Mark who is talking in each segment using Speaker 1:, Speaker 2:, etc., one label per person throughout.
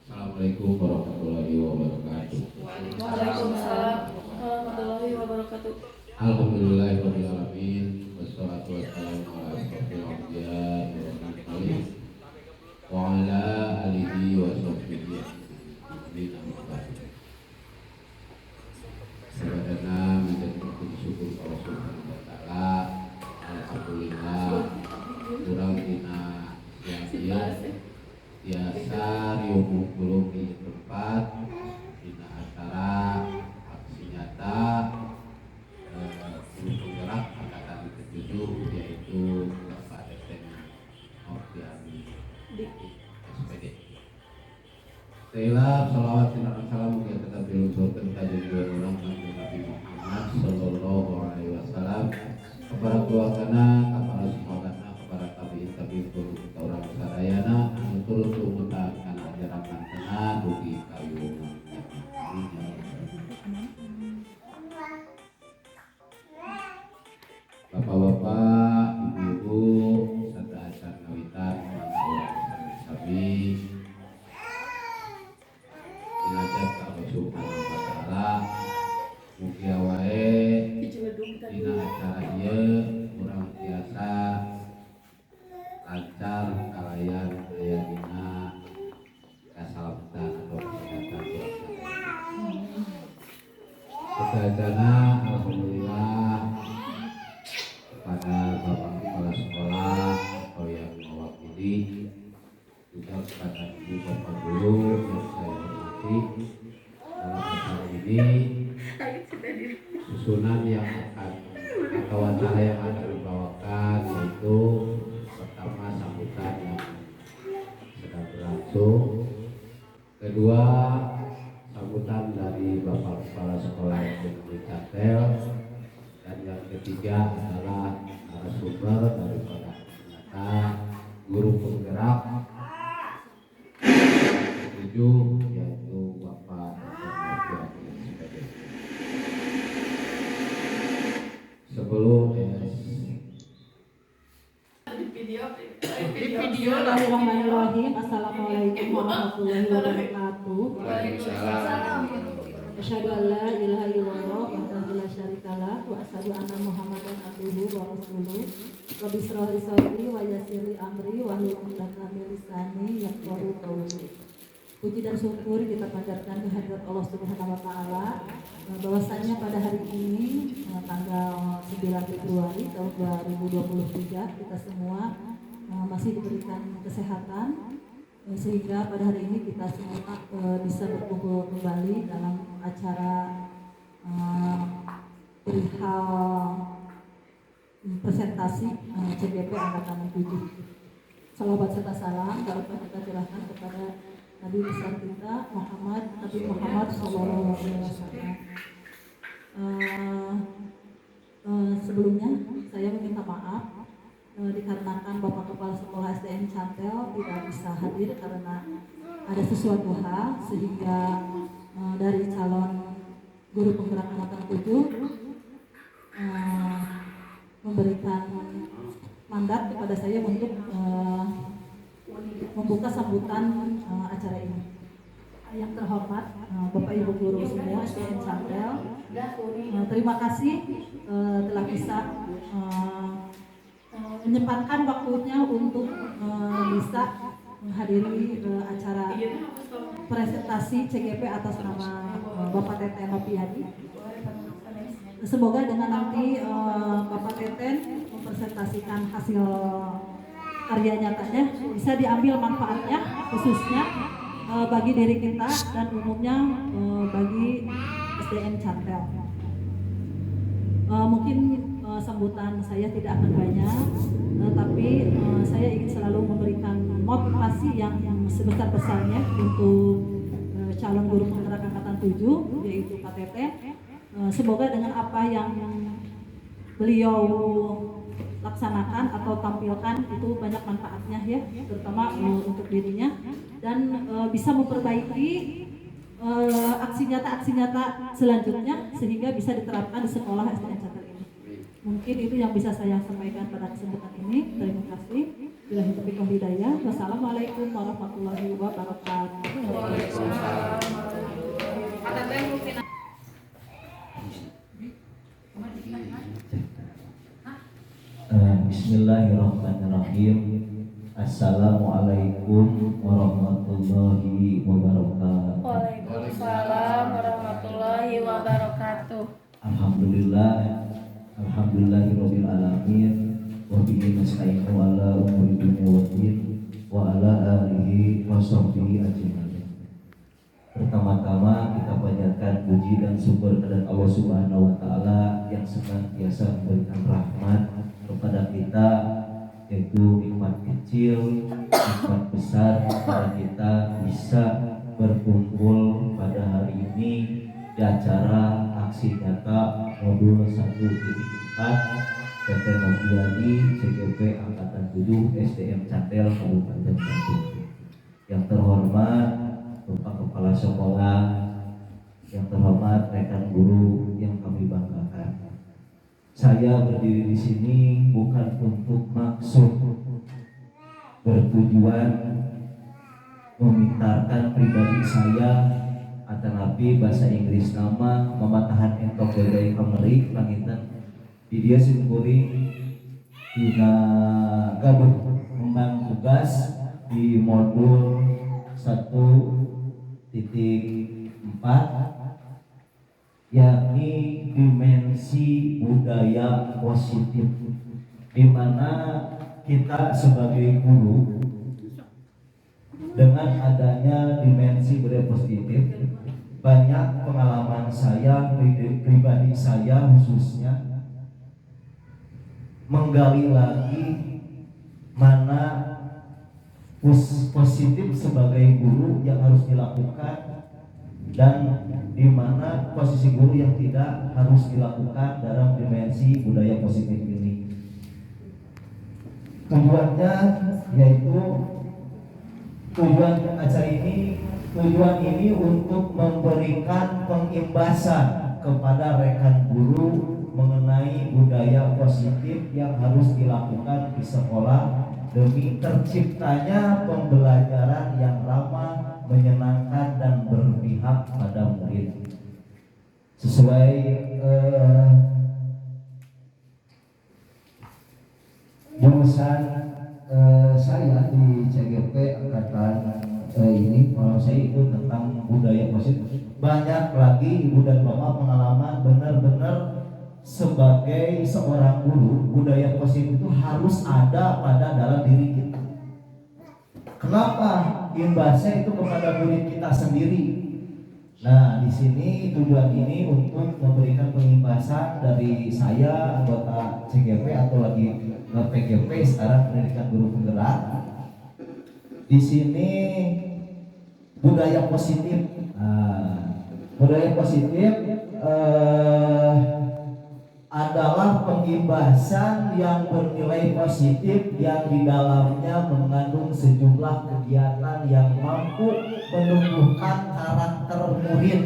Speaker 1: Assalamualaikum warahmatullahi wabarakatuh.
Speaker 2: Waalaikumsalam warahmatullahi wabarakatuh.
Speaker 1: Alhamdulillahirabbil alamin wassalatu wassalamu ala asyrofil anbiya'i wal mursalin wa ala alihi wa sahbihi ajmain. Sebagaimana menjadi syukur Allah Subhanahu wa taala. Alhamdulillah kurang dina yang biasa riuh belum di tempat dina acara aksi nyata guru penggerak angkatan ke-7 yaitu Bapak Deten Noviani SPD. Salam salawat dan salam yang tetap diluncurkan kajian dua orang Nabi Muhammad Sallallahu Alaihi Wasallam kepada keluargana, kepada semuanya, kepada tabiin guru kita orang sadayana anu turut tumutang kana ajaran kantena dugi kayu. Bapak-bapak, ibu-ibu, serta acara ngawitan sabi Inajat Allah Subhanahu wa taala mugi wae dina acara ieu urang biasa lancar kalayan aya dina kasalamatan atau kesehatan sedayana. Alhamdulillah kepada Bapak Kepala Sekolah atau yang mewakili juga kepada Ibu Bapak Guru yang saya hormati dalam acara ini, susunan yang akan atau acara yang akan dibawakan yaitu pertama sambutan yang sedang berlangsung, kedua sambutan dari Bapak Kepala Sekolah SD Catel, dan yang ketiga adalah narasumber daripada ternyata guru penggerak ketujuh yaitu Bapak Noviani SPD. Sebelum
Speaker 3: Bismillahirrahmanirrahim. Assalamualaikum warahmatullahi wabarakatuh.
Speaker 1: Waalaikumsalam.
Speaker 3: Asyhadu an la ilaha illallah wahdahu la syarikalah wa asyhadu anna Muhammadan abduhu wa rasuluh. Rabbi shrah li sadri wa yassir li amri wahlul 'uqdatam min lisani yafqahu qawli. Puji dan syukur kita panjatkan kehadirat Allah Subhanahu wa taala bahwasanya pada hari ini tanggal 9 Februari tahun 2023 kita semua masih diberikan kesehatan sehingga pada hari ini kita semua bisa berkumpul kembali dalam acara perihal presentasi CGP Angkatan 7. Salawat serta salam dapat kita curahkan kepada Nabi besar kita Nabi Muhammad Sallallahu Alaihi Wasallam. Sebelumnya saya meminta maaf dikarenakan Bapak Kepala Sekolah SDN Cantel tidak bisa hadir karena ada sesuatu hal sehingga dari calon guru penggerak angkatan 7 memberikan mandat kepada saya untuk membuka sambutan acara ini. Yang terhormat Bapak Ibu guru semua SDN Cantel, terima kasih telah bisa menyempatkan waktunya untuk bisa menghadiri acara presentasi CGP atas nama Bapak Teten Nopiadi. Semoga dengan nanti Bapak Teten mempresentasikan hasil karya nyatanya bisa diambil manfaatnya khususnya bagi diri kita dan umumnya bagi SDN Cantel. Mungkin sambutan saya tidak akan banyak, tapi saya ingin selalu memberikan motivasi yang sebesar-besarnya untuk calon guru penggerak angkatan 7 yaitu Pak Teten. Semoga dengan apa yang beliau laksanakan atau tampilkan itu banyak manfaatnya ya, terutama untuk dirinya dan bisa memperbaiki aksi nyata selanjutnya sehingga bisa diterapkan di sekolah SDN Cantel ini. Mungkin itu yang bisa saya sampaikan pada kesempatan ini. Terima kasih. Billahi taufiq wal hidayah. Wassalamualaikum warahmatullahi wabarakatuh.
Speaker 4: Bismillahirrahmanirrahim. Assalamualaikum warahmatullahi wabarakatuh.
Speaker 2: Waalaikumsalam warahmatullahi wabarakatuh.
Speaker 4: Alhamdulillahirabbil alamin wa bihi nasta'inu ala umuri dunya waddin wa ala alihi washabbihi ajmain. Pertama-tama kita panjatkan puji dan syukur kepada Allah Subhanahu wa taala yang senantiasa memberikan rahmat kepada kita, yaitu nikmat kecil, nikmat besar kepada kita bisa berkumpul pada hari ini di acara aksi nyata modul 1.4 Teten Nopiadi CGP Angkatan 7 SDN Cantel Kabupaten Bandung. Yang terhormat Bapak Kepala Sekolah, yang terhormat rekan guru yang kami banggakan. Saya berdiri di sini bukan untuk maksud bertujuan memintarkan pribadi saya, tetapi bahasa Inggris nama mematahan entok dari kameri langitan di dia simpuri dina gaduh memang tugas di modul 1.4 yakni dimensi budaya positif, di mana kita sebagai guru dengan adanya dimensi budaya positif, banyak pengalaman saya pribadi saya khususnya menggali lagi mana positif sebagai guru yang harus dilakukan dan di mana posisi guru yang tidak harus dilakukan dalam dimensi budaya positif ini. Tujuannya yaitu tujuan ini untuk memberikan pengimbasan kepada rekan guru mengenai budaya positif yang harus dilakukan di sekolah demi terciptanya pembelajaran yang ramah, menyenangkan dan berpihak pada murid. Sesuai jurusan saya di CGP angkatan ini, kalau saya itu tentang budaya positif. Banyak lagi ibu dan bapak pengalaman benar-benar sebagai seorang guru, budaya positif itu harus ada pada dalam diri kita. Kenapa? Imbasnya itu kepada murid kita sendiri. Nah, di sini tujuan ini untuk memberikan pengimbasan dari saya anggota CGP atau lagi PGP sekarang pendidikan guru penggerak. Di sini budaya positif. Nah, budaya positif adalah pengimbasan yang bernilai positif yang di dalamnya mengandung sejumlah kegiatan yang mampu menumbuhkan karakter murid,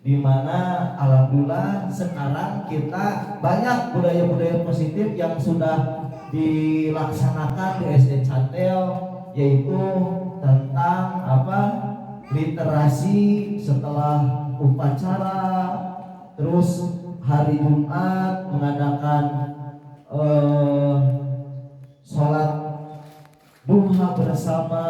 Speaker 4: di mana alhamdulillah sekarang kita banyak budaya-budaya positif yang sudah dilaksanakan di SD Cantel, yaitu tentang literasi setelah upacara, terus hari Jumat mengadakan sholat duha bersama,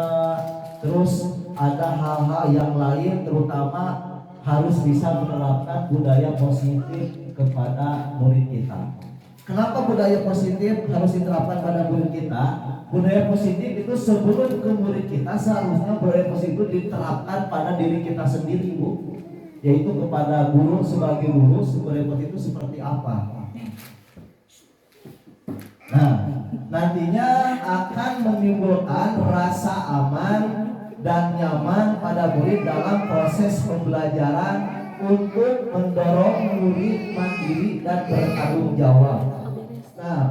Speaker 4: terus ada hal-hal yang lain, terutama harus bisa menerapkan budaya positif kepada murid kita. Kenapa budaya positif harus diterapkan pada murid kita? Budaya positif itu sebelum ke murid kita seharusnya budaya positif itu diterapkan pada diri kita sendiri, Bu. Yaitu kepada guru sebagai guru, budaya positif itu seperti apa? Nah, nantinya akan menimbulkan rasa aman dan nyaman pada murid dalam proses pembelajaran untuk mendorong murid mandiri dan bertanggung jawab. Nah,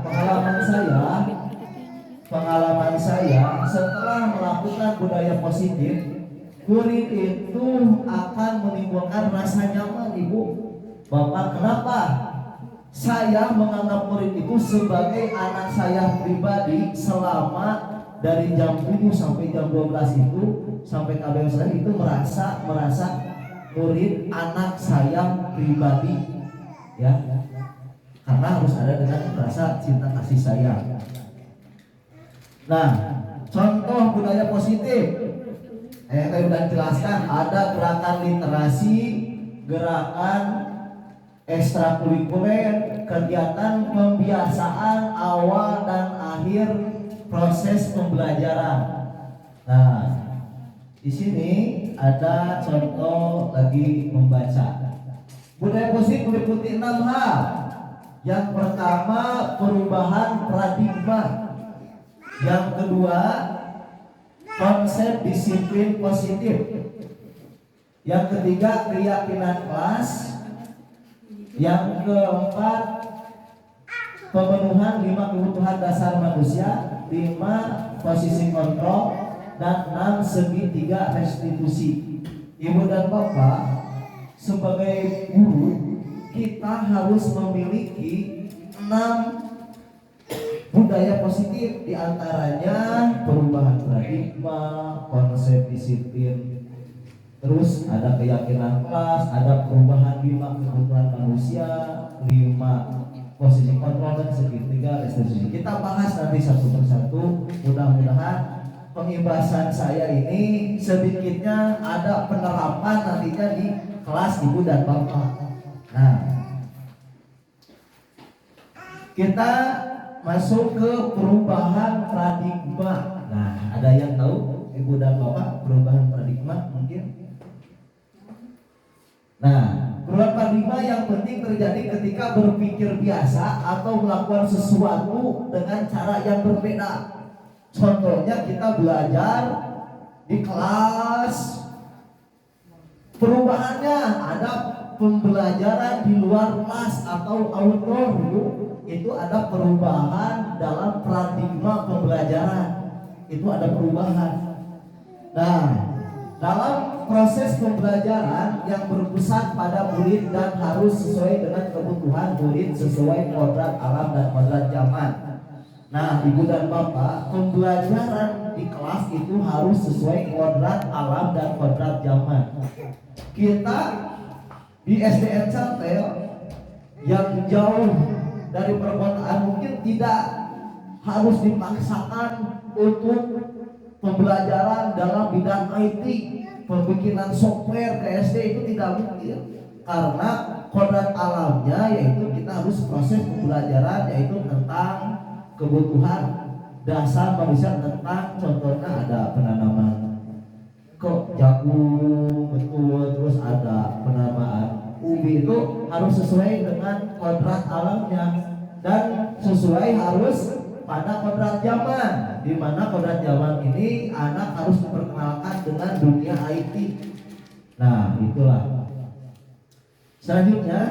Speaker 4: pengalaman saya setelah melakukan budaya positif, murid itu akan menimbulkan rasa nyaman, Ibu. Bapak, kenapa? Saya menganggap murid itu sebagai anak saya pribadi selama dari jam 7 sampai jam 12 itu sampai KBM saya itu merasa murid anak saya pribadi, ya. Karena harus ada dengan rasa cinta kasih sayang. Nah, contoh budaya positif saya sudah jelaskan, ada gerakan literasi, gerakan ekstrakurikuler, kegiatan pembiasaan awal dan akhir proses pembelajaran. Nah, di sini ada contoh lagi membaca. Budaya positif meliputi 6 hal. Yang pertama, perubahan paradigma. Yang kedua, konsep disiplin positif. Yang ketiga, keyakinan kelas. Yang keempat, pemenuhan 5 kebutuhan dasar manusia. 5 posisi kontrol. Dan 6 segitiga restitusi. Ibu dan Bapak, sebagai guru kita harus memiliki 6 budaya positif, diantaranya perubahan paradigma, konsep disiplin, terus ada keyakinan kelas, ada perubahan 5 kebutuhan manusia, 5 posisi kontrol dan segitiga restitusi. Kita bahas nanti satu persatu. Mudah-mudahan pengimbasan saya ini sedikitnya ada penerapan nantinya di kelas Ibu dan Bapak. Nah, kita masuk ke perubahan paradigma. Nah, ada yang tahu Ibu dan Bapak perubahan paradigma mungkin? Nah, perubahan paradigma yang penting terjadi ketika berpikir biasa atau melakukan sesuatu dengan cara yang berbeda. Contohnya kita belajar di kelas, perubahannya ada pembelajaran di luar kelas atau outdoor, itu ada perubahan dalam paradigma pembelajaran, itu ada perubahan. Nah, dalam proses pembelajaran yang berpusat pada murid dan harus sesuai dengan kebutuhan murid sesuai kodrat alam dan kodrat zaman. Nah, Ibu dan Bapak, pembelajaran di kelas itu harus sesuai kodrat alam dan kodrat zaman. Kita di SDN Cantel yang jauh dari perkotaan mungkin tidak harus dipaksakan untuk pembelajaran dalam bidang IT, pembikinan software ke SD itu tidak mungkin, karena kodrat alamnya yaitu kita harus proses pembelajaran yaitu tentang kebutuhan dasar manusia, tentang contohnya ada penanaman kok jagung betul, terus ada UBI itu harus sesuai dengan kodrat alamnya dan sesuai harus pada kodrat zaman, di mana kodrat zaman ini anak harus diperkenalkan dengan dunia IT. Nah, itulah. Selanjutnya,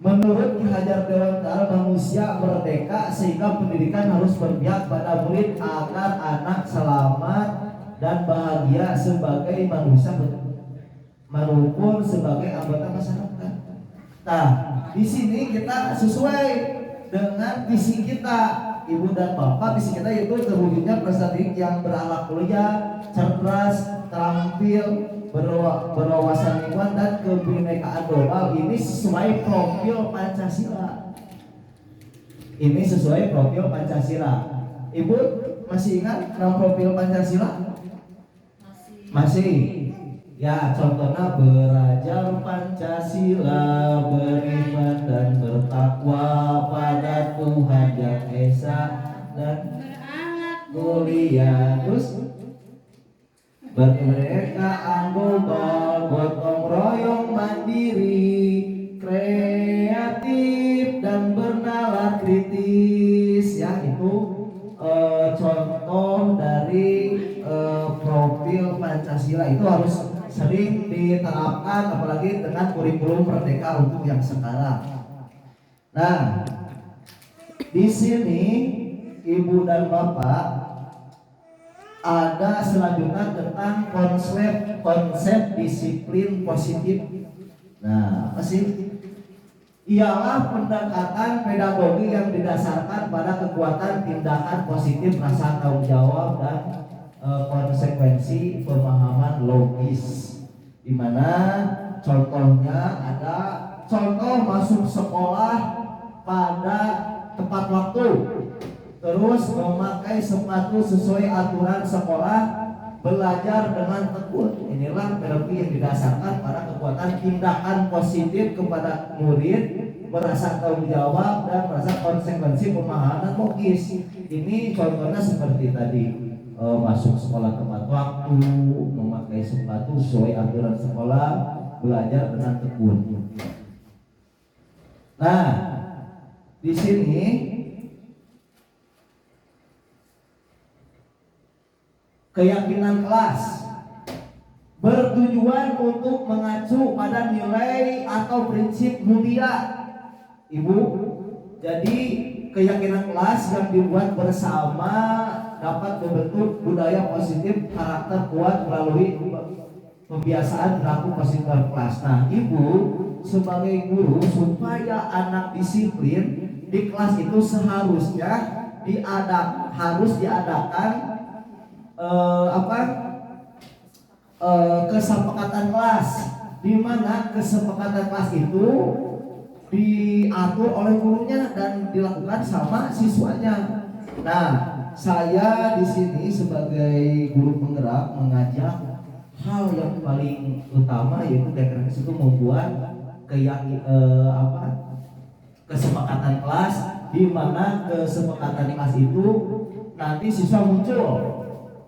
Speaker 4: menurut Ki Hajar Dewantara, manusia merdeka sehingga pendidikan harus berpihak pada murid agar anak selamat dan bahagia sebagai manusia maupun sebagai anggota masyarakat. Nah, di sini kita sesuai dengan visi kita, ibu dan bapak. Visi kita yaitu terwujudnya peserta didik yang berakhlak mulia, cerdas, terampil, berwawasan lingkungan dan kebinekaan global. Ini sesuai profil Pancasila. Ini sesuai profil Pancasila. Ibu masih ingat nama profil Pancasila? Masih. Ya, contohnya belajar Pancasila, beriman dan bertakwa pada Tuhan Yang Esa dan mulia. Terus berkemerdekaan global, gotong royong mandiri, kreatif dan bernalar kritis. Ya, itu contoh dari profil Pancasila. Itu harus sering diterapkan, apalagi dengan kurikulum Merdeka untuk yang sekarang. Nah, di sini ibu dan bapak ada selanjutnya tentang konsep disiplin positif. Nah, apa sih? Ialah pendekatan pedagogi yang didasarkan pada kekuatan tindakan positif, rasa tanggung jawab dan konsekuensi pemahaman logis. Di mana contohnya ada contoh masuk sekolah pada tepat waktu, terus memakai sepatu sesuai aturan sekolah, belajar dengan tekun. Inilah pedagogi yang didasarkan pada kekuatan tindakan positif kepada murid, merasa tanggung jawab dan merasa konsekuensi pemahaman logis. Ini contohnya seperti tadi, masuk sekolah tepat waktu, memakai sepatu sesuai aturan sekolah, belajar dengan tekun. Nah, di sini keyakinan kelas bertujuan untuk mengacu pada nilai atau prinsip mulia. Ibu, jadi keyakinan kelas yang dibuat bersama dapat membentuk budaya positif, karakter kuat melalui pembiasaan perilaku positif kelas. Nah, ibu sebagai guru, supaya anak disiplin di kelas itu seharusnya harus diadakan kesepakatan kelas, di mana kesepakatan kelas itu diatur oleh gurunya dan dilakukan sama siswanya. Nah, saya di sini sebagai guru penggerak mengajak hal yang paling utama, yaitu dekretas itu membuat kesepakatan kelas, di mana kesepakatan kelas itu nanti siswa muncul.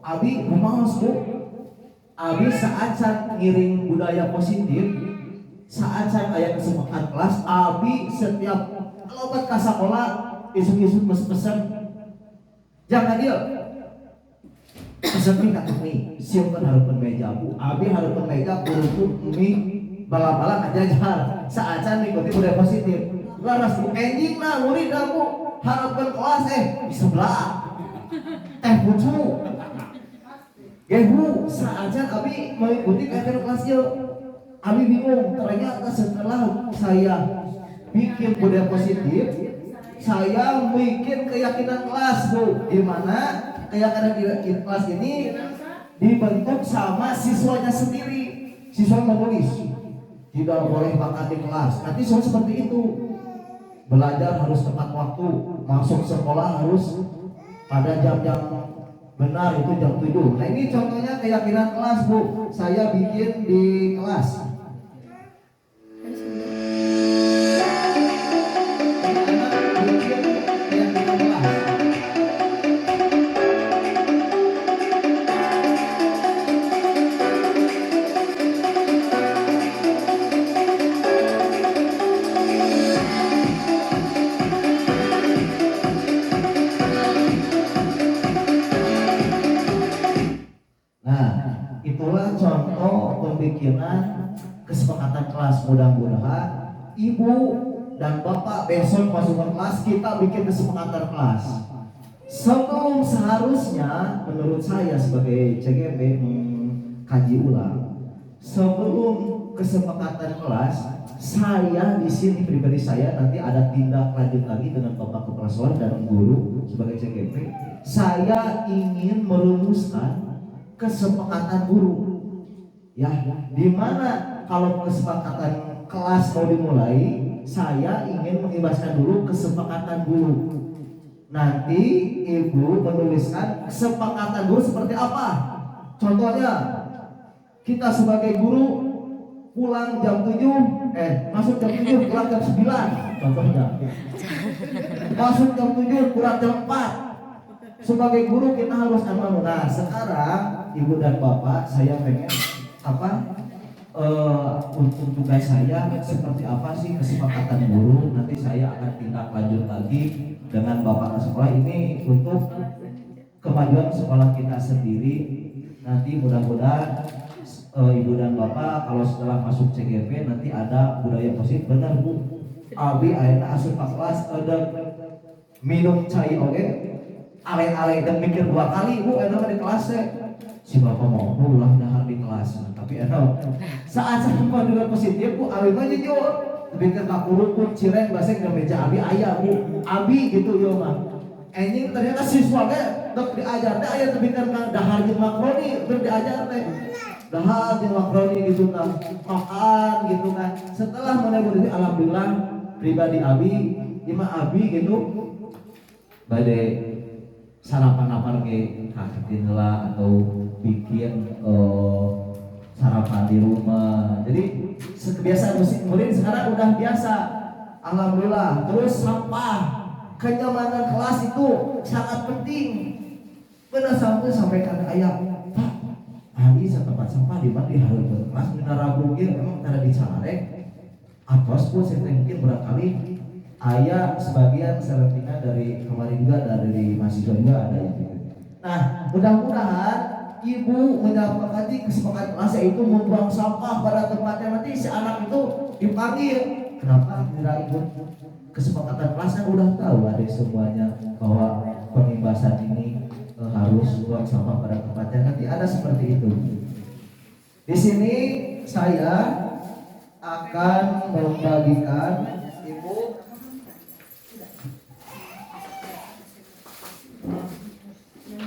Speaker 4: Abi kumaos Bu? Abi saat ngiring budaya positif, saat aya kesepakatan kelas, abi setiap lobat ka sakola isuk-isuk pesen jangan dia pesen mie kata mie, siapkan hareupeun meja Bu. Abi hareupeun meja kudu mie bala-bala ngajajar saat mengikuti budaya positif. Laras Bu enjing lah murid Bu hareupeun kelas di sebelah teh pucu. Bu, saat abi mengikuti kajian kelas yuk, abi bingung. Ternyata setelah saya bikin budaya positif, saya bikin keyakinan kelas Bu, di mana keyakinan kelas ini dibentuk sama siswanya sendiri. Siswa menulis tidak boleh makan di kelas. Nanti siswa seperti itu, belajar harus tepat waktu, masuk sekolah harus pada jam-jam benar, itu jam 7. Nah, ini contohnya keyakinan kelas Bu, saya bikin di kelas.
Speaker 5: pemikiran kesepakatan kelas. Mudah-mudahan ibu dan bapak besok masuk ke kelas kita bikin kesepakatan kelas. Sebelum seharusnya menurut saya sebagai CGP kaji ulang, sebelum kesepakatan kelas, saya di sini pribadi saya nanti ada tindak lanjut lagi dengan bapak kepala sekolah dan guru sebagai CGP. Saya ingin merumuskan kesepakatan guru, ya, dimana kalau kesepakatan kelas mau dimulai, saya ingin mengimbaskan dulu kesepakatan guru. Nanti ibu menuliskan kesepakatan guru seperti apa. Contohnya, kita sebagai guru pulang jam 7, masuk jam 7 pulang jam 9. Contohnya, masuk jam 7 pulang jam 4. Sebagai guru kita harus aman. Nah, sekarang ibu dan bapak saya pengen untuk tugas saya seperti apa sih kesepakatan guru. Nanti saya akan tindak lanjut lagi dengan bapak sekolah ini untuk kemajuan sekolah kita sendiri. Nanti mudah-mudahan ibu dan bapak kalau setelah masuk CGP nanti ada budaya positif. Benar bu, abi akhirnya asup kelas ada minum cai oke, ale-ale dan mikir 2 kali bu enak di kelas si bapak mau pulang dahar di kelas. Tapi saat saya dengan positif bu abi mah jujur bikin kakurukun cireng bahasa ke meja abi ayah bu abi gitu yo mah anjing ternyata siswa dok diajar teh aya tebikan dahar jeung makroni dok diajar teh dahar jeung makroni gitu kan makan gitu kan. Setelah menemukan alhamdulillah pribadi abi imah abi gitu bade sarapan apa ge kaketin heula atau bikin sarapan di rumah. Jadi kebiasaan murid sekarang udah biasa, alhamdulillah. Terus sampah, kenyamanan kelas itu sangat penting. Benar sampai kata ayah, Pak, hari setempat sampah di mana di halaman kelas benar ragu emang cara dicarek. Atos pun saya mungkin barangkali ayah sebagian selentingan dari kemarin juga dari mahasiswa juga ada yang gitu. Nah, mudah-mudahan ibu menyepakati kesepakatan kelas itu membuang sampah pada tempatnya. Nanti si anak itu dipanggil. Kenapa tidak ikut kesepakatan kelas? Kan udah tahu ada semuanya bahwa pengimbasan ini harus buang sampah pada tempatnya. Nanti ada seperti itu. Di sini saya akan membagikan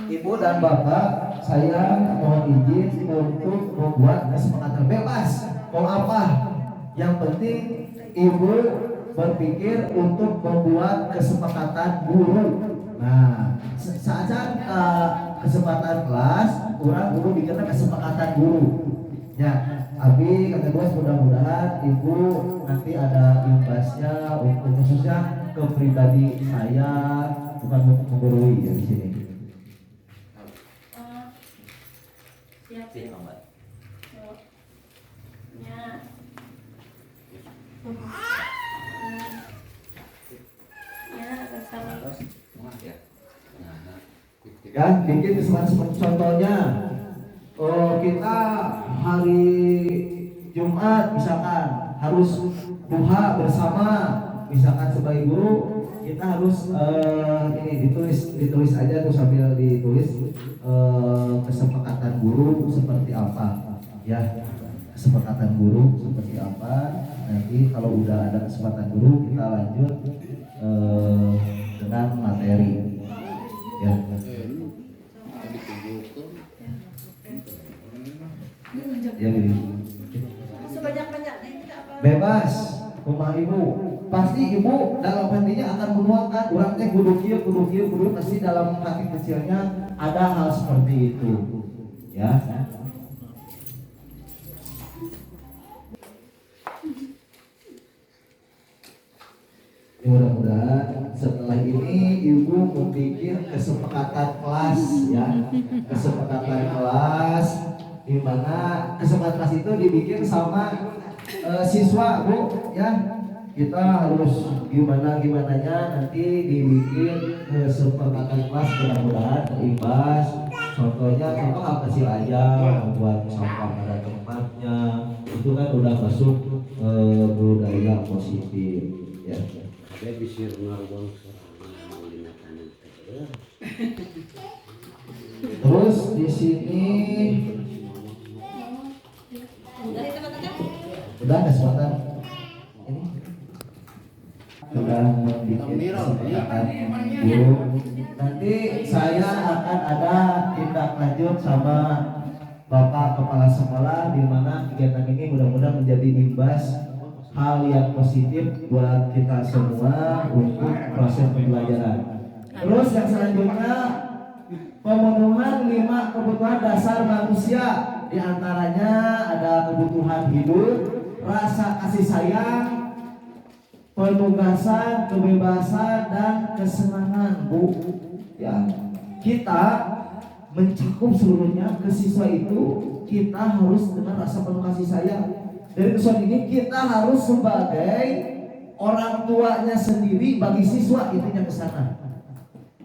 Speaker 5: ibu dan bapak, saya mohon izin untuk membuat kesepakatan bebas. Mau apa? Yang penting ibu berpikir untuk membuat kesepakatan guru. Nah, saat kesempatan kelas, kurang guru bikinnya kesepakatan guru. Ya, abi kata bos mudah-mudahan ibu nanti ada imbasnya untuk khususnya ke pribadi saya, bukan untuk menggurui ya di sini. Ya, bikin seperti contohnya kita hari Jumat misalkan harus duha bersama, misalkan sebagai guru kita harus ini ditulis aja tuh sambil ditulis kesepakatan guru seperti apa ya, kesepakatan guru seperti apa. Nanti kalau udah ada kesepakatan guru kita lanjut dengan materi ya. Ya, bebas rumah ibu, pasti ibu dalam hatinya akan menuangkan orang teh kudu kieu pasti dalam hati kecilnya ada hal seperti itu ya. Mudah-mudahan setelah ini ibu memikir kesepakatan kelas ya, kesepakatan kelas di mana kesempatan kelas itu dibikin sama siswa bu ya. Kita harus gimananya nanti dibikin kesepakatan kelas, mudah-mudahan terimbas. Contoh kecil aja, membuat sampah pada tempatnya, itu kan udah masuk budaya positif ya.
Speaker 6: Ada bisa ngaruang serangan menggunakan
Speaker 5: Terus di sini udah kesempatan ini sudah membuat kesepakatan guru. Nanti saya akan ada tindak lanjut sama Bapak Kepala Sekolah di mana kegiatan ini mudah-mudahan menjadi imbas hal yang positif buat kita semua untuk proses pembelajaran. Terus yang selanjutnya pemenuhan 5 kebutuhan dasar manusia, di antaranya ada kebutuhan hidup, rasa kasih sayang, penugasan, kebebasan, dan kesenangan, Bu. Ya, kita mencakup seluruhnya ke siswa itu kita harus dengan rasa penuh kasih sayang. Dari kesan ini kita harus sebagai orang tuanya sendiri bagi siswa, intinya ke sana.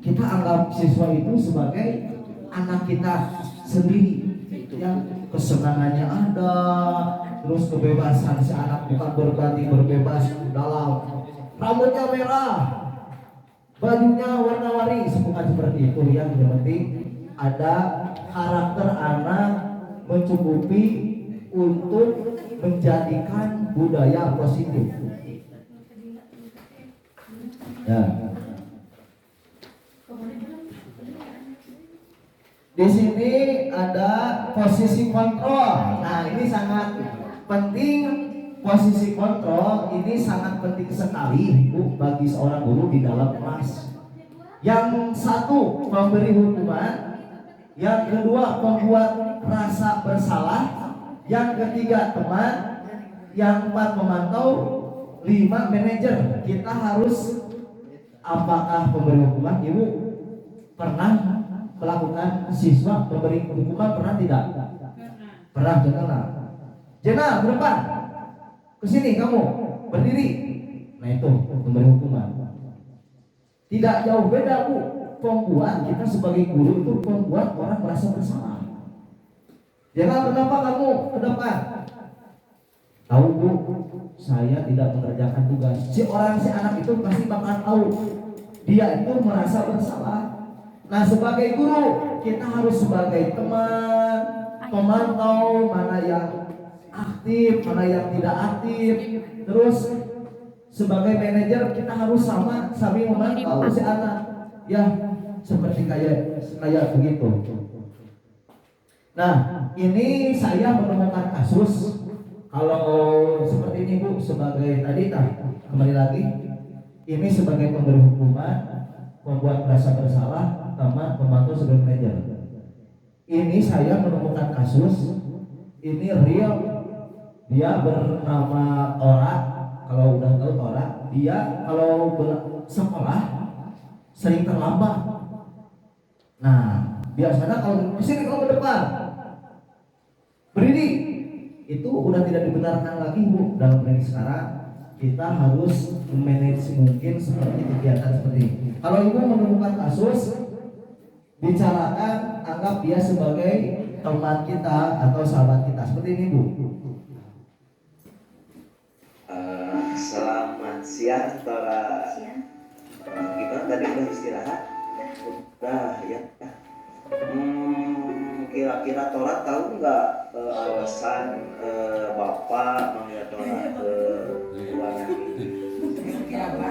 Speaker 5: Kita anggap siswa itu sebagai anak kita sendiri. Ya, kesenangannya ada, terus kebebasan si anak bukan berganti berbebas dalam rambutnya merah, bajunya warna-warni, bukan seperti itu. Yang penting ada karakter anak mencukupi untuk menjadikan budaya positif. Ya. Di sini ada posisi kontrol. Nah, ini sangat penting. Posisi kontrol ini sangat penting sekali, Bu, bagi seorang guru di dalam kelas. Yang satu, memberi hukuman. Yang kedua, membuat rasa bersalah. Yang ketiga, teman. Yang empat, memantau. 5, manajer. Kita harus, apakah pemberi hukuman? Ibu pernah melakukan siswa memberi hukuman, pernah tidak? Pernah. Jenal ke depan, kesini kamu berdiri. Nah, itu memberi hukuman. Tidak jauh beda, Bu. Pembuat kita sebagai guru itu membuat orang merasa bersalah. Jenal, kenapa kamu ke depan? Tahu, Bu, saya tidak mengerjakan tugas. Si anak itu pasti bakal tahu dia itu merasa bersalah. Nah, sebagai guru kita harus sebagai teman, pemantau mana yang aktif, mana yang tidak aktif. Terus sebagai manajer kita harus sambil memantau si anak. Ya, seperti kayak begitu. Nah, ini saya menemukan kasus. Kalau seperti ini, Bu, sebagai tadi, kembali lagi, ini sebagai pemberi hukuman, membuat merasa bersalah, sama pemantau sebagai manajer. Ini saya menemukan kasus, ini real, dia bernama Tora. Kalau udah tahu Tora, dia kalau sekolah sering terlambat. Nah, biasanya kalau kesini kalau ke depan berdiri, itu udah tidak dibenarkan lagi, Bu. Dalam pendidikan sekarang kita harus memanage mungkin seperti kegiatan seperti ini. Kalau Ibu menemukan kasus, bicarakan, anggap dia sebagai teman kita atau sahabat kita, seperti ini, Bu.
Speaker 7: Selamat siang, Tora. Kita tadi udah istirahat, udah ya. Kira-kira Tora tahu nggak alasan Bapak manggil Tora ke ruangan ini? Karena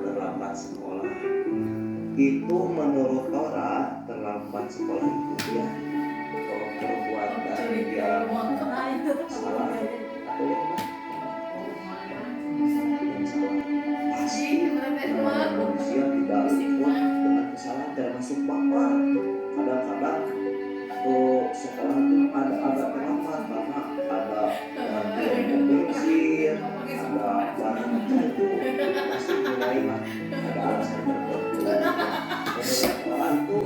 Speaker 7: terlambat sekolah. Itu menurut Tora terlambat sekolah itu ya perbuatan yang salah atau yang salah. Pasti manusia tidak luput dengan kesalahan, termasuk Bapak. Kadang-kadang sekolah itu ada terlambat karena ada bensin, ada barang itu pasti mulai ada alasan tertentu. Menurut orang itu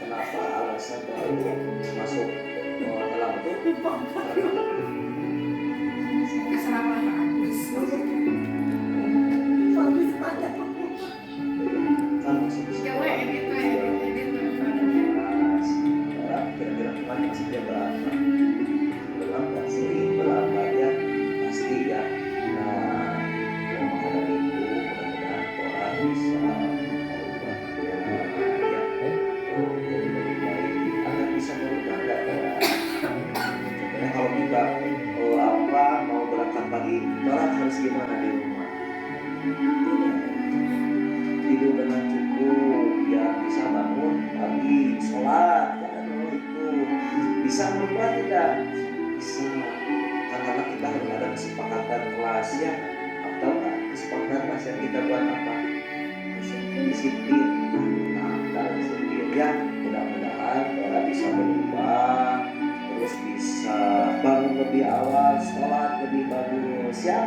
Speaker 7: kenapa alasan baru masuk dalam itu positif. Nah, dari sedikit ya, mudah-mudahan orang bisa berubah, terus bisa bangun lebih awal, sholat lebih bagus. Siap?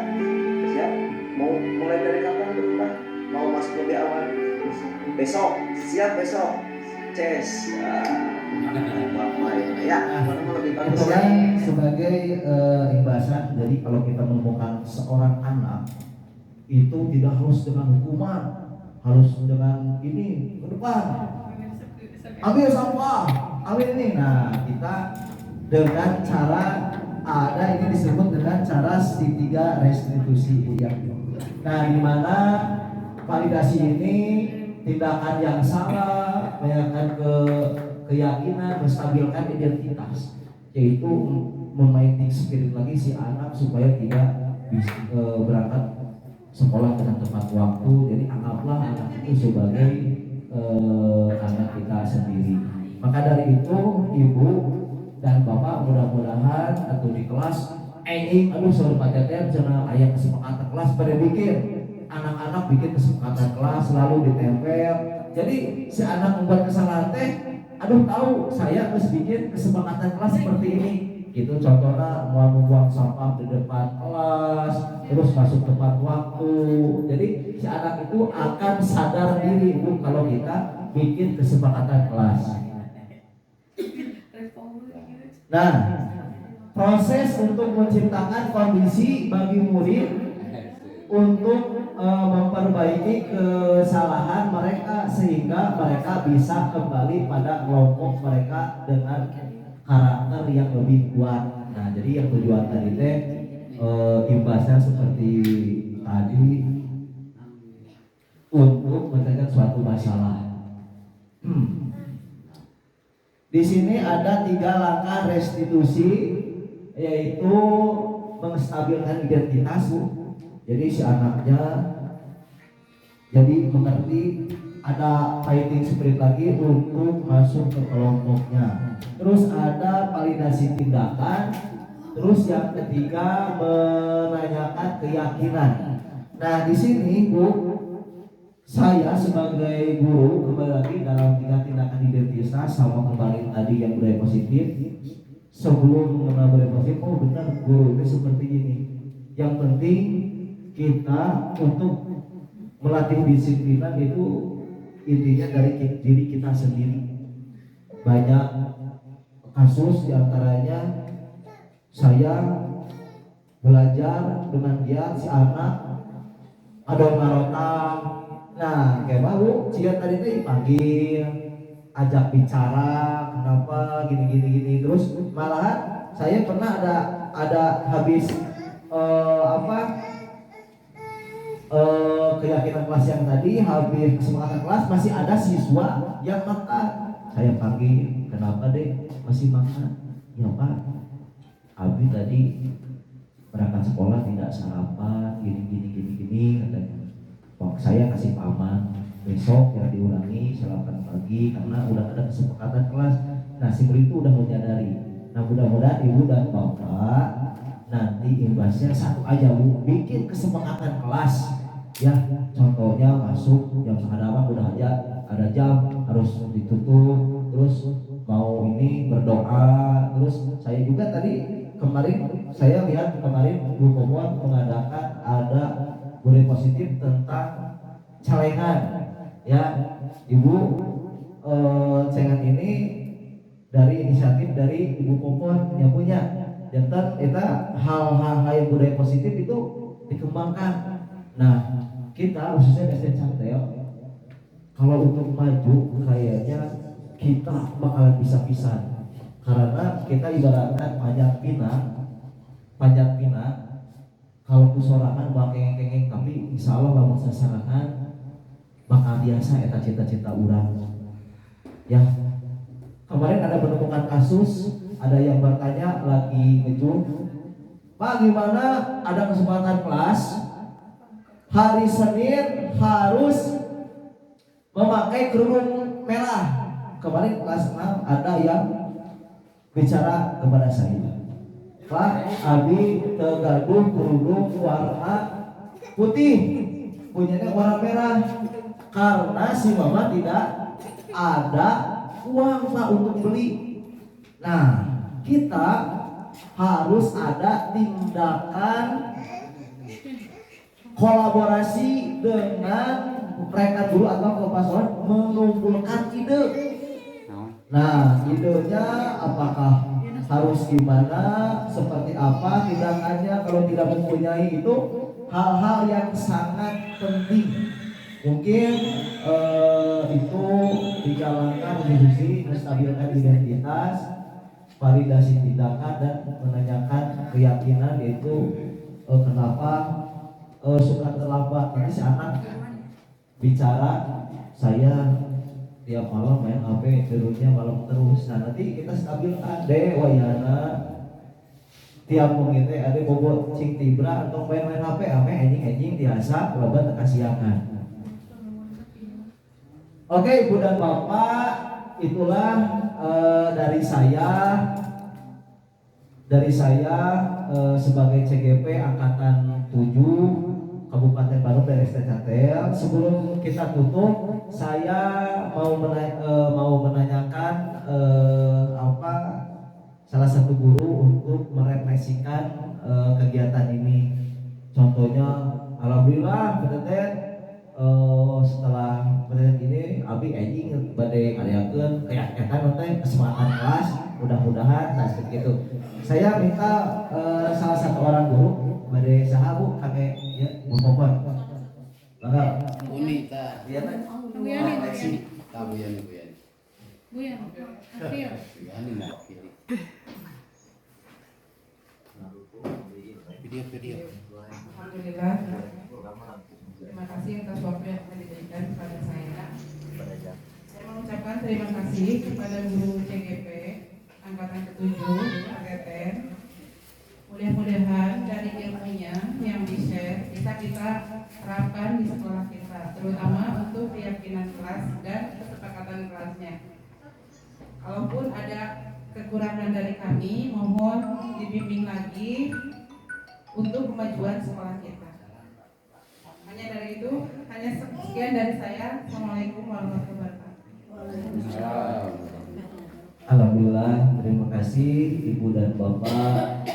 Speaker 7: Siap? Mau mulai dari kapan berubah? Mau masuk lebih awal? Besok? Siap besok? Ces. Ya, mana mau lebih bagus
Speaker 5: Itu
Speaker 7: ya?
Speaker 5: kan sebagai imbasan. Jadi kalau kita menemukan seorang anak itu tidak harus dengan hukuman, harus dengan ini ke depan, ambil sampah, ambil ini. Nah, kita dengan cara ada ini disebut dengan cara segitiga restitusi. Nah, di mana validasi ini tindakan yang salah, menyampaikan keyakinan, menstabilkan identitas, yaitu memainting spirit lagi si anak supaya tidak bisa berangkat sekolah dengan tepat waktu. Jadi anggaplah anak itu sebagai anak kita sendiri. Maka dari itu ibu dan bapak mudah-mudahan atau di kelas aduh suruh Pak Teteh jangan ayat kesepakatan kelas pada bikin anak-anak bikin kesepakatan kelas selalu ditempel. Jadi si anak membuat kesalahan teh, aduh tahu saya harus bikin kesepakatan kelas seperti ini. Itu contohnya mau membuang sampah di depan kelas, terus masuk tepat waktu. Jadi si anak itu akan sadar diri bu kalau kita bikin kesepakatan kelas. Nah, proses untuk menciptakan kondisi bagi murid untuk memperbaiki kesalahan mereka sehingga mereka bisa kembali pada kelompok mereka dengan karakter yang lebih kuat. Nah, jadi yang tujuan tadi teh imbasnya seperti tadi untuk menyelesaikan suatu masalah. Di sini ada 3 langkah restitusi, yaitu menstabilkan identitas. Jadi si anaknya jadi mengerti, ada fighting spirit lagi untuk masuk ke kelompoknya. Terus ada validasi tindakan. Terus yang ketiga menanyakan keyakinan. Nah di sini bu, saya sebagai guru kembali lagi dalam 3 tindakan identitas sama kembali tadi yang budaya positif. Sebelum mengenal budaya positif, oh benar guru itu seperti ini. Yang penting kita untuk melatih disiplinan itu intinya dari diri kita sendiri. Banyak kasus diantaranya saya belajar dengan dia si anak ada marotang. Nah, kayak baru jika tadi itu dipanggil, ajak bicara, kenapa gini. Terus malahan saya pernah ada habis keyakinan kelas yang tadi, habis kesepakatan kelas masih ada siswa yang makan. Saya panggil, kenapa deh masih makan? Ya Pak, Abi tadi berangkat sekolah tidak sarapan, gini katanya. Saya kasih paman, besok yang diulangi sarapan pagi karena udah ada kesepakatan kelas. Nah si murid itu udah menyadari. Nah mudah-mudahan ibu dan bapak nanti imbasnya satu aja bu, bikin kesepakatan kelas. Ya contohnya masuk jam setengah 8 udah aja ada jam harus ditutup. Terus mau ini berdoa. Terus saya juga tadi kemarin saya lihat Bu Komon mengadakan ada budaya positif tentang celengan. Ya ibu celengan ini dari inisiatif dari Ibu Popon yang punya. Jantan kita hal-hal yang budaya positif itu dikembangkan. Nah kita khususnya SD Canteo kalau untuk maju kayaknya kita bakalan bisa-bisa karena kita ibaratkan panjat pinang kalau kusorangan bakal kengeng tapi insya Allah lamun sasarangan bakal biasa eta cita-cita urang. Ya kemarin ada menemukan kasus, ada yang bertanya lagi ngejum, Pak gimana ada kesempatan kelas hari Senin harus memakai kerudung merah. Kemarin kelas 6 ada yang bicara kepada saya, Pak Abi tegaduh kerudung warna putih, punyanya warna merah. karena si mama tidak ada uang Pak untuk beli. Nah, kita harus ada tindakan kolaborasi dengan mereka dulu atau kepasuan mengumpulkan ide. Nah, idenya apakah harus gimana, seperti apa tindakannya kalau tidak mempunyai itu, hal-hal yang sangat penting. Mungkin itu dijalankan diskusi, menstabilkan identitas, validasi tindakan, dan menanyakan keyakinan, yaitu kenapa suka terlambat. Nanti si anak bicara, saya tiap malam main HP, turunnya malam terus. Nah, nanti kita stabilkan deh wayana tiap mungkin ada bobot cing tibra atau main HP ame anjing biasa loba kasihangan. Oke, Ibu dan Bapak, itulah dari saya sebagai CGP angkatan 7 Kabupaten Bandung dari SD Cantel. Sebelum kita tutup, saya mau menanyakan salah satu guru untuk merefleksikan kegiatan ini. Contohnya, alhamdulillah setelah penelitian ini abi anjing badai ngadayakeun keyakinan teh keselamatan kelas, mudah-mudahan seperti itu. Saya minta salah satu orang guru badai saha Bu kakek ya Bu Popon. Bangga.
Speaker 1: Unita.
Speaker 5: Iya teh.
Speaker 2: Buyani.
Speaker 1: Buyani.
Speaker 2: Akhir.
Speaker 1: Buyani nak pilih. Video.
Speaker 8: Alhamdulillah. Terima kasih atas waktu yang telah diberikan kepada saya. Saya mengucapkan terima kasih kepada guru CGP angkatan ke-7 PTN. Mudah-mudahan dari ilmunya yang di-share bisa kita terapkan di sekolah kita, terutama untuk keyakinan kelas dan kesepakatan kelasnya. Kalaupun ada kekurangan dari kami, mohon dibimbing lagi untuk kemajuan sekolah kita. Hanya dari itu, hanya sekian dari saya. Assalamualaikum warahmatullahi wabarakatuh.
Speaker 5: Alhamdulillah, terima kasih Ibu dan Bapak.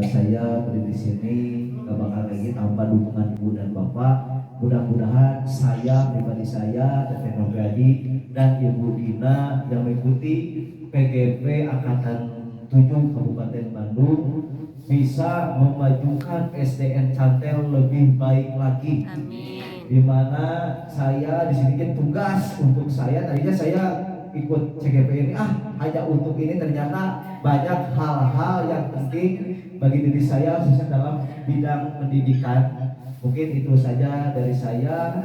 Speaker 5: Saya berdiri di sini gak bakal lagi tanpa dukungan Ibu dan Bapak. Mudah-mudahan saya, pribadi saya, Teteh Noviadi dan Ibu Dina yang mengikuti PGP Angkatan 7 Kabupaten Bandung bisa memajukan SDN Cantel lebih baik lagi.
Speaker 2: Amin.
Speaker 5: Dimana saya di sini kan tugas untuk saya, tadinya saya ikut CGP ini hanya untuk ini, ternyata banyak hal-hal yang penting bagi diri saya khususnya dalam bidang pendidikan. Mungkin itu saja dari saya.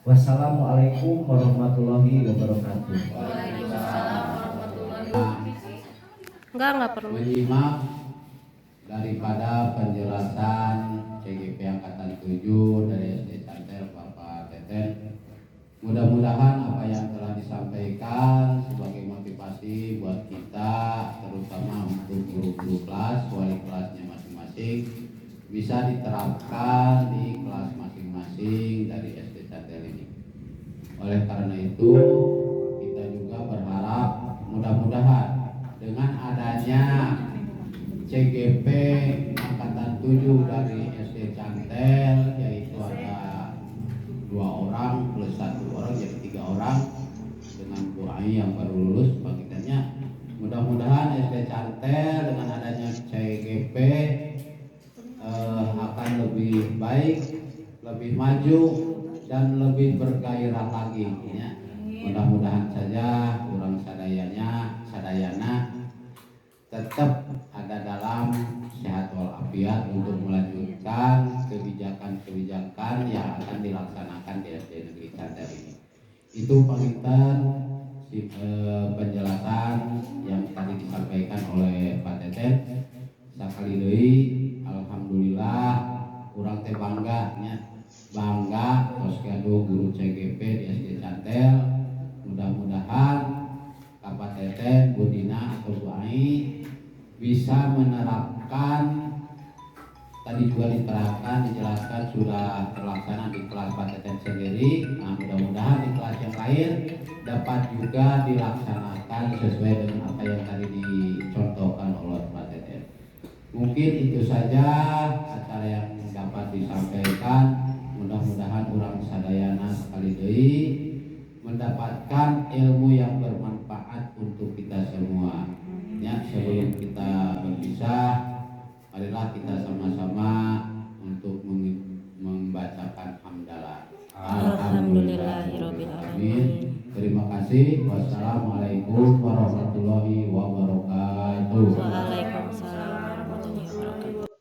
Speaker 5: Wassalamualaikum warahmatullahi wabarakatuh.
Speaker 2: Waalaikumsalam warahmatullahi wabarakatuh. Enggak perlu.
Speaker 1: Menyimak daripada penjelasan CGP angkatan 7 dari SD Cantel Bapak Teten. Mudah-mudahan apa yang telah disampaikan sebagai motivasi buat kita, terutama untuk guru-guru kelas, wali kelasnya masing-masing, bisa diterapkan di kelas masing-masing dari SD Cantel ini. Oleh karena itu, kita juga berharap mudah-mudahan dengan adanya CGP angkatan 7 dari SD Cantel, yaitu ada 2 orang plus 1 orang jadi 3 orang dengan Bu Ai yang baru lulus panggilannya. Mudah-mudahan SD Cantel dengan adanya CGP akan lebih baik, lebih maju dan lebih bergairah lagi ya. Mudah-mudahan saja kurang sadayana tetap ada dalam sehat walafiat untuk melanjutkan kebijakan-kebijakan yang akan dilaksanakan di SD Negeri Cantel ini. Itu pamitan penjelasan yang tadi disampaikan oleh Pak Teten. Sakali deui alhamdulillah urang teh bangga tos gaduh guru CGP di SD Cantel. Mudah-mudahan Pak Teten, Bu Dina atau Bu Ai bisa menerapkan tadi juga diterangkan, dijelaskan sudah terlaksana di kelas Pak Teten sendiri. Nah, mudah-mudahan di kelas yang lain dapat juga dilaksanakan sesuai dengan apa yang tadi dicontohkan oleh Pak Teten. Mungkin itu saja acara yang dapat disampaikan. Mudah-mudahan orang sadayana sekali deui mendapatkan ilmu yang bermanfaat untuk kita semua. Ya, sebelum kita berpisah, marilah kita sama-sama untuk membacakan hamdalah.
Speaker 2: Alhamdulillahirabbil alamin.
Speaker 1: Terima kasih. Wassalamualaikum warahmatullahi wabarakatuh.
Speaker 2: Waalaikumsalam warahmatullahi wabarakatuh.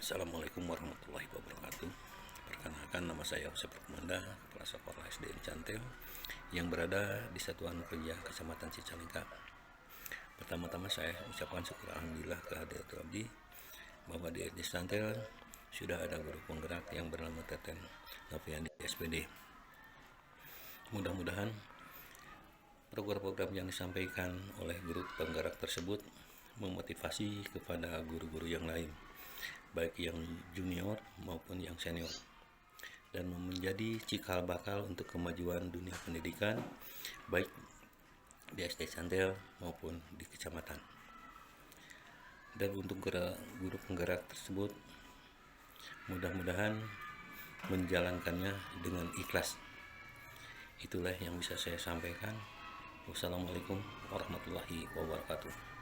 Speaker 9: Assalamualaikum warahmatullahi wabarakatuh. Perkenalkan, nama saya Yosep Rukmanda, Kepala Sekolah SD Cantel yang berada di Satuan Kerja Kecamatan Cicalengka. Pertama-tama saya ucapkan syukur alhamdulillah kehadirat Rabbi bahwa di SD Cantel sudah ada guru penggerak yang bernama Teten Noviandi SPD. Mudah-mudahan program-program yang disampaikan oleh guru penggerak tersebut memotivasi kepada guru-guru yang lain, baik yang junior maupun yang senior, dan menjadi cikal bakal untuk kemajuan dunia pendidikan baik di SD Cantel maupun di kecamatan. Dan untuk guru penggerak tersebut mudah-mudahan menjalankannya dengan ikhlas. Itulah yang bisa saya sampaikan. Wassalamualaikum warahmatullahi wabarakatuh.